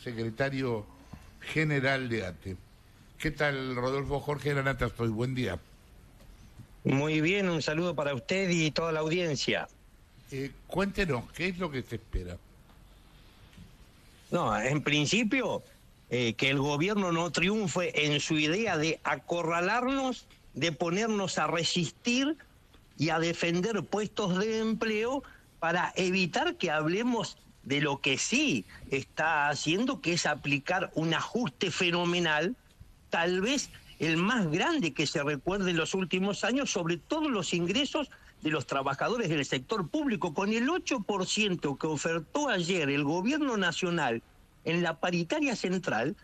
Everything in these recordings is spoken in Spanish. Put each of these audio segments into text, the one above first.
secretario general de ATE. ¿Qué tal, Rodolfo? Jorge Granata estoy. Buen día. Muy bien, un saludo para usted y toda la audiencia. Cuéntenos, ¿qué es lo que se espera? No, en principio, que el gobierno no triunfe en su idea de acorralarnos, de ponernos a resistir y a defender puestos de empleo para evitar que hablemos de lo que sí está haciendo, que es aplicar un ajuste fenomenal, tal vez el más grande que se recuerde en los últimos años, sobre todos los ingresos de los trabajadores del sector público, con el 8% que ofertó ayer el gobierno nacional en la paritaria central,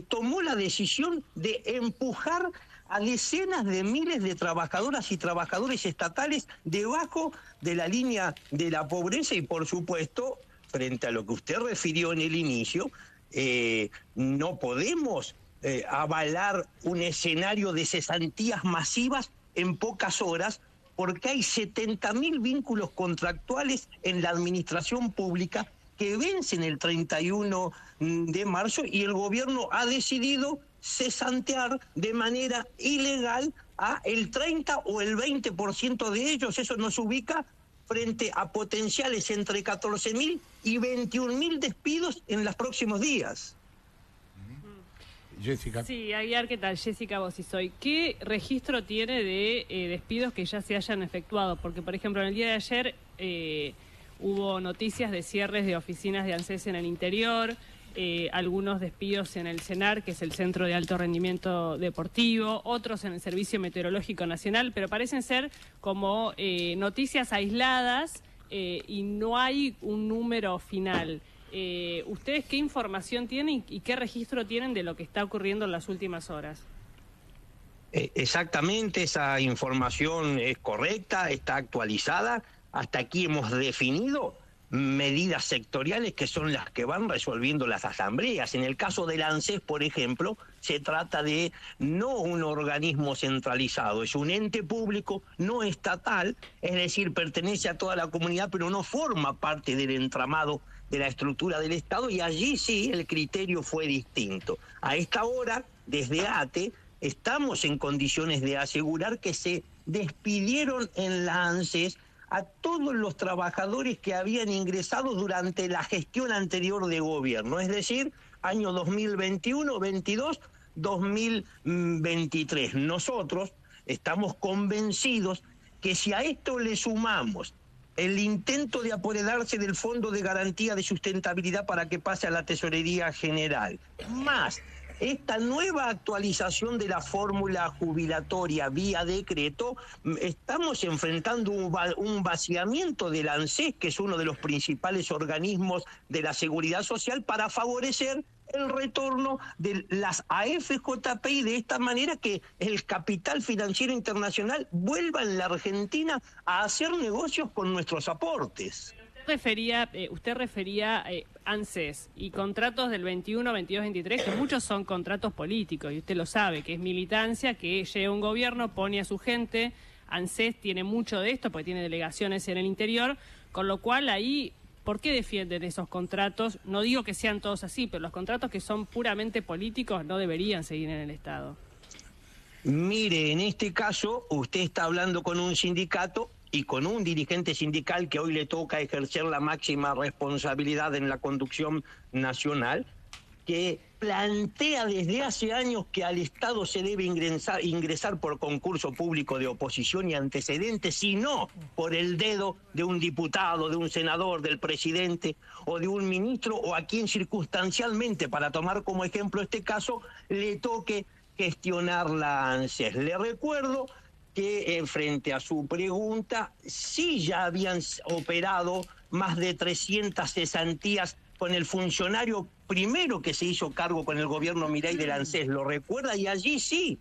tomó la decisión de empujar a decenas de miles de trabajadoras y trabajadores estatales debajo de la línea de la pobreza y, por supuesto, frente a lo que usted refirió en el inicio, no podemos avalar un escenario de cesantías masivas en pocas horas, porque hay 70.000 vínculos contractuales en la administración pública que vencen el 31 de marzo y el gobierno ha decidido cesantear de manera ilegal a el 30 o el 20% de ellos. Eso nos ubica frente a potenciales entre 14.000 y 21.000 despidos en los próximos días. Jessica. Sí, Aguiar, ¿qué tal? Jessica Bosisoy. ¿Qué registro tiene de despidos que ya se hayan efectuado? Porque, por ejemplo, en el día de ayer hubo noticias de cierres de oficinas de ANSES en el interior, algunos despidos en el CENAR, que es el Centro de Alto Rendimiento Deportivo, otros en el Servicio Meteorológico Nacional, pero parecen ser como noticias aisladas y no hay un número final. ¿Ustedes qué información tienen y qué registro tienen de lo que está ocurriendo en las últimas horas? Exactamente, esa información es correcta, está actualizada. Hasta aquí hemos definido medidas sectoriales que son las que van resolviendo las asambleas. En el caso del ANSES, por ejemplo, se trata de no un organismo centralizado, es un ente público no estatal, es decir, pertenece a toda la comunidad, pero no forma parte del entramado de la estructura del Estado, y allí sí el criterio fue distinto. A esta hora, desde ATE, estamos en condiciones de asegurar que se despidieron en la ANSES a todos los trabajadores que habían ingresado durante la gestión anterior de gobierno, es decir, año 2021, 22, 2023. Nosotros estamos convencidos que si a esto le sumamos el intento de apoderarse del Fondo de Garantía de Sustentabilidad para que pase a la Tesorería General, más esta nueva actualización de la fórmula jubilatoria vía decreto, estamos enfrentando un vaciamiento del ANSES, que es uno de los principales organismos de la seguridad social, para favorecer el retorno de las AFJP y de esta manera que el capital financiero internacional vuelva en la Argentina a hacer negocios con nuestros aportes. Usted refería ANSES y contratos del 21, 22, 23, que muchos son contratos políticos, y usted lo sabe, que es militancia, que llega un gobierno, pone a su gente. ANSES tiene mucho de esto, porque tiene delegaciones en el interior, con lo cual ahí, ¿por qué defienden esos contratos? No digo que sean todos así, pero los contratos que son puramente políticos no deberían seguir en el Estado. Mire, en este caso, usted está hablando con un sindicato y con un dirigente sindical que hoy le toca ejercer la máxima responsabilidad en la conducción nacional, que plantea desde hace años que al Estado se debe ingresar por concurso público de oposición y antecedentes, sino por el dedo de un diputado, de un senador, del presidente o de un ministro, o a quien circunstancialmente, para tomar como ejemplo este caso, le toque gestionar la ANSES. Le recuerdo que frente a su pregunta, sí ya habían operado más de 300 cesantías con el funcionario primero que se hizo cargo con el gobierno Milei del ANSES, ¿lo recuerda? Y allí sí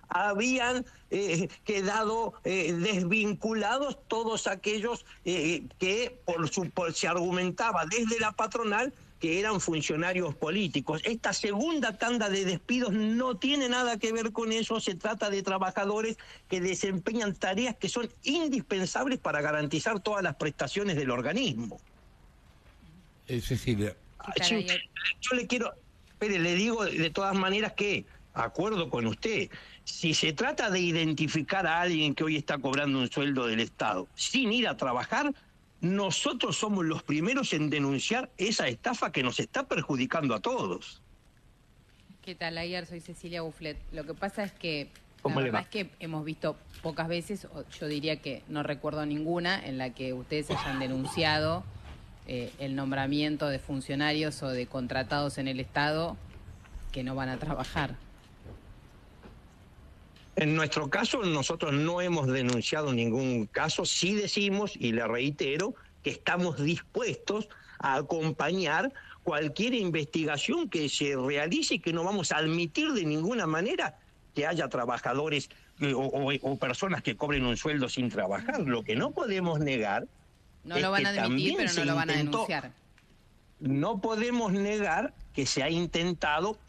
habían quedado desvinculados todos aquellos que se argumentaba desde la patronal que eran funcionarios políticos. Esta segunda tanda de despidos no tiene nada que ver con eso, se trata de trabajadores que desempeñan tareas que son indispensables para garantizar todas las prestaciones del organismo. Cecilia. Yo le quiero Pero le digo de todas maneras que, acuerdo con usted, si se trata de identificar a alguien que hoy está cobrando un sueldo del Estado sin ir a trabajar, nosotros somos los primeros en denunciar esa estafa que nos está perjudicando a todos. ¿Qué tal, Ayer? Soy Cecilia Bufflet. Lo que pasa es que la ¿Cómo le verdad va? es que hemos visto pocas veces, yo diría que no recuerdo ninguna, en la que ustedes hayan denunciado el nombramiento de funcionarios o de contratados en el Estado que no van a trabajar. En nuestro caso, nosotros no hemos denunciado ningún caso. Sí decimos, y le reitero, que estamos dispuestos a acompañar cualquier investigación que se realice y que no vamos a admitir de ninguna manera que haya trabajadores o personas que cobren un sueldo sin trabajar. Lo que no podemos negar... No lo van a admitir, pero no lo van a denunciar. No podemos negar que se ha intentado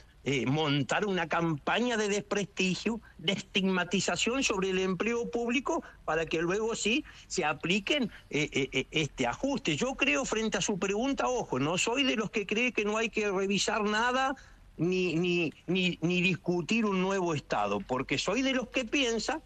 montar una campaña de desprestigio, de estigmatización sobre el empleo público para que luego sí se apliquen este ajuste. Yo creo, frente a su pregunta, ojo, no soy de los que cree que no hay que revisar nada ni discutir un nuevo Estado, porque soy de los que piensa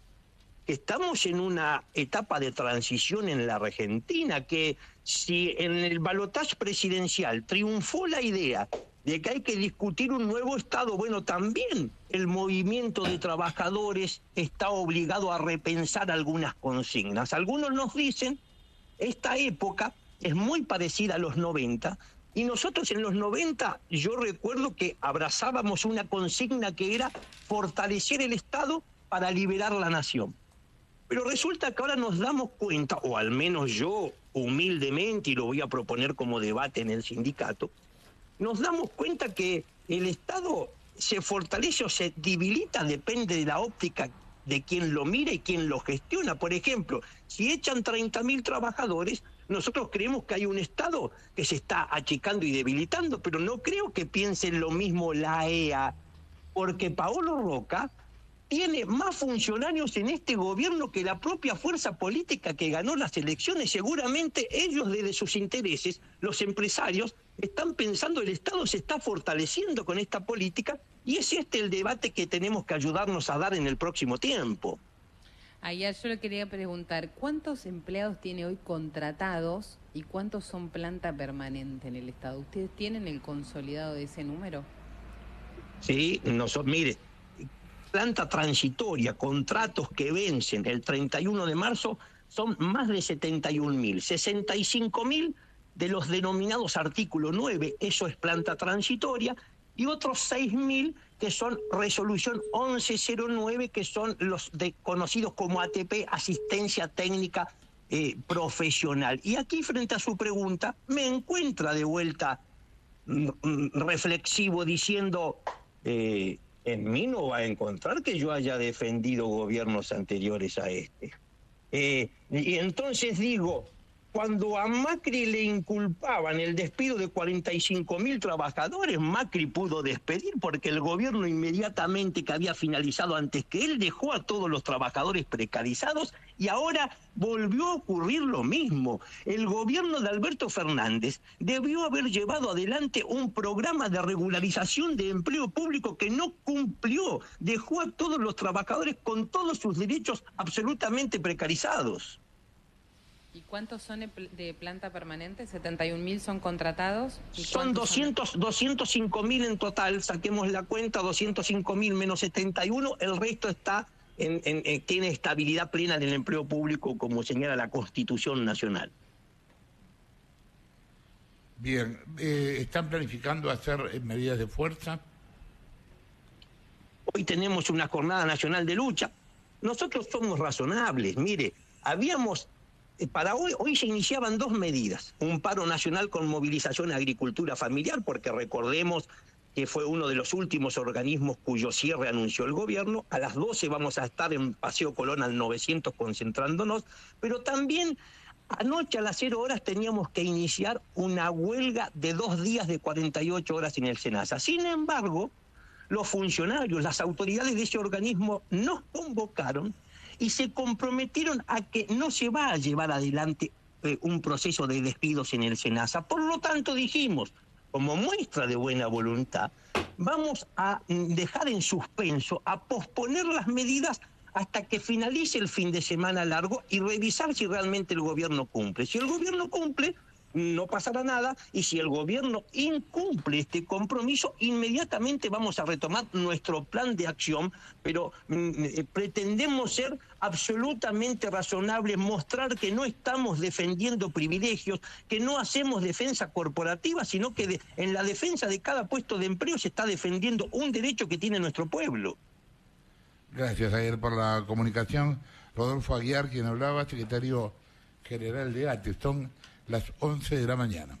que estamos en una etapa de transición en la Argentina, que si en el balotaje presidencial triunfó la idea de que hay que discutir un nuevo Estado, bueno, también el movimiento de trabajadores está obligado a repensar algunas consignas. Algunos nos dicen, esta época es muy parecida a los 90, y nosotros en los 90, yo recuerdo que abrazábamos una consigna que era fortalecer el Estado para liberar la nación. Pero resulta que ahora nos damos cuenta, o al menos yo humildemente, y lo voy a proponer como debate en el sindicato, nos damos cuenta que el Estado se fortalece o se debilita, depende de la óptica de quien lo mira y quien lo gestiona. Por ejemplo, si echan 30.000 trabajadores, nosotros creemos que hay un Estado que se está achicando y debilitando, pero no creo que piensen lo mismo la EA, porque Paolo Roca tiene más funcionarios en este gobierno que la propia fuerza política que ganó las elecciones. Seguramente ellos, desde sus intereses, los empresarios, están pensando el Estado se está fortaleciendo con esta política, y es este el debate que tenemos que ayudarnos a dar en el próximo tiempo. Ayer yo le quería preguntar, ¿cuántos empleados tiene hoy contratados y cuántos son planta permanente en el Estado? ¿Ustedes tienen el consolidado de ese número? Sí, mire, planta transitoria, contratos que vencen el 31 de marzo, son más de 71.000. 65.000 de los denominados artículo 9, eso es planta transitoria, y otros 6.000 que son resolución 1109, que son los conocidos como ATP, asistencia técnica profesional. Y aquí, frente a su pregunta, me encuentra de vuelta reflexivo diciendo... en mí no va a encontrar que yo haya defendido gobiernos anteriores a este. Y entonces digo, cuando a Macri le inculpaban el despido de 45.000 trabajadores, Macri pudo despedir porque el gobierno inmediatamente, que había finalizado antes que él, dejó a todos los trabajadores precarizados, y ahora volvió a ocurrir lo mismo. El gobierno de Alberto Fernández debió haber llevado adelante un programa de regularización de empleo público que no cumplió. Dejó a todos los trabajadores con todos sus derechos absolutamente precarizados. ¿Y cuántos son de planta permanente? ¿71.000 son contratados? Son 205.000 en total, saquemos la cuenta, 205.000 menos 71, el resto está tiene estabilidad plena en el empleo público, como señala la Constitución Nacional. Bien, ¿están planificando hacer medidas de fuerza? Hoy tenemos una jornada nacional de lucha. Nosotros somos razonables, mire, para hoy se iniciaban dos medidas: un paro nacional con movilización a agricultura familiar, porque recordemos que fue uno de los últimos organismos cuyo cierre anunció el gobierno. A las 12 vamos a estar en Paseo Colón al 900 concentrándonos, pero también anoche a las 0 horas teníamos que iniciar una huelga de 2 días de 48 horas en el SENASA. Sin embargo, los funcionarios, las autoridades de ese organismo nos convocaron y se comprometieron a que no se va a llevar adelante un proceso de despidos en el SENASA. Por lo tanto, dijimos, como muestra de buena voluntad, vamos a dejar en suspenso, a posponer las medidas hasta que finalice el fin de semana largo y revisar si realmente el gobierno cumple. Si el gobierno cumple, no pasará nada, y si el gobierno incumple este compromiso, inmediatamente vamos a retomar nuestro plan de acción, pero pretendemos ser absolutamente razonables, mostrar que no estamos defendiendo privilegios, que no hacemos defensa corporativa, sino que en la defensa de cada puesto de empleo se está defendiendo un derecho que tiene nuestro pueblo. Gracias, Javier, por la comunicación. Rodolfo Aguiar, quien hablaba, secretario general de ATE. Son las 11 de la mañana.